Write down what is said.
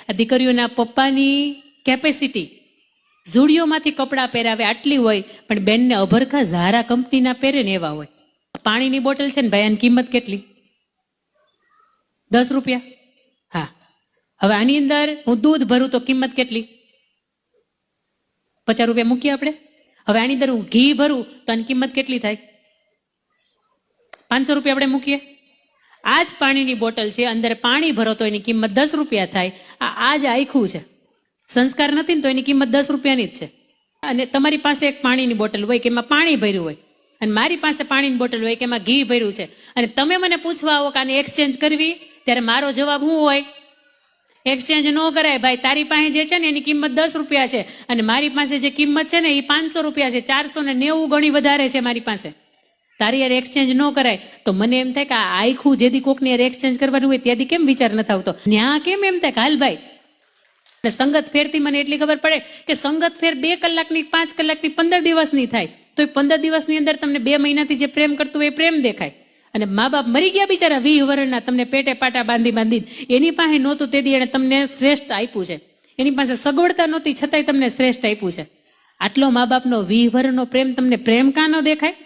આ દીકરીઓના પપ્પાની કેપેસિટી ઝુડિયોમાંથી કપડાં પહેરાવે આટલી હોય, પણ બેનને અભરખા ઝારા કંપનીના પહેરે ને એવા હોય. પાણીની બોટલ છે ને ભાઈ, આની કિંમત કેટલી? 10 રૂપિયા. હા, હવે આની અંદર હું દૂધ ભરું તો કિંમત કેટલી? 50 રૂપિયા મૂકીએ આપણે. હવે આની અંદર હું ઘી ભરું તો આની કિંમત કેટલી થાય? 500 રૂપિયા આપણે મૂકીએ. આ જ પાણીની બોટલ છે, અંદર પાણી ભરો તો એની કિંમત 10 રૂપિયા થાય. આ જ આખું છે. સંસ્કાર નથી ને તો એની કિંમત 10 રૂપિયાની જ છે. અને તમારી પાસે એક પાણીની બોટલ હોય કે એમાં પાણી ભર્યું હોય, અને મારી પાસે પાણીની બોટલ હોય કે એમાં ઘી ભર્યું છે, અને તમે મને પૂછવા આવો કે આને એક્સચેન્જ કરવી, ત્યારે મારો જવાબ શું હોય? એક્સચેન્જ ન કરાય ભાઈ. તારી પાસે જે છે ને એની કિંમત 10 રૂપિયા છે, અને મારી પાસે જે કિંમત છે ને એ 500 રૂપિયા છે. 490 ગણી વધારે છે મારી પાસે. તારી યાર એક્સચેન્જ ન કરાય. તો મને એમ થાય કે આ આખું જેથી કોકની યાર એક્સચેન્જ કરવાનું હોય ત્યાંથી કેમ વિચાર નથી આવતો? ન્યા કેમ એમ થાય કે હાલ ભાઈ. સંગત ફેરથી મને એટલી ખબર પડે કે સંગત ફેર 2 કલાકની, 5 કલાકની, 15 દિવસની થાય, તો એ 15 દિવસની અંદર તમને 2 મહિનાથી જે પ્રેમ કરતું હોય એ પ્રેમ દેખાય. અને મા બાપ મરી ગયા બિચારા 20 વર્ષના, તમને પેટે પાટા બાંધી એની પાસે નહોતું તેથી એને તમને શ્રેષ્ઠ આપ્યું છે. એની પાસે સગવડતા નહોતી છતાંય તમને શ્રેષ્ઠ આપ્યું છે. આટલો મા બાપનો 20 વર્ષનો પ્રેમ તમને પ્રેમ કાં ન દેખાય?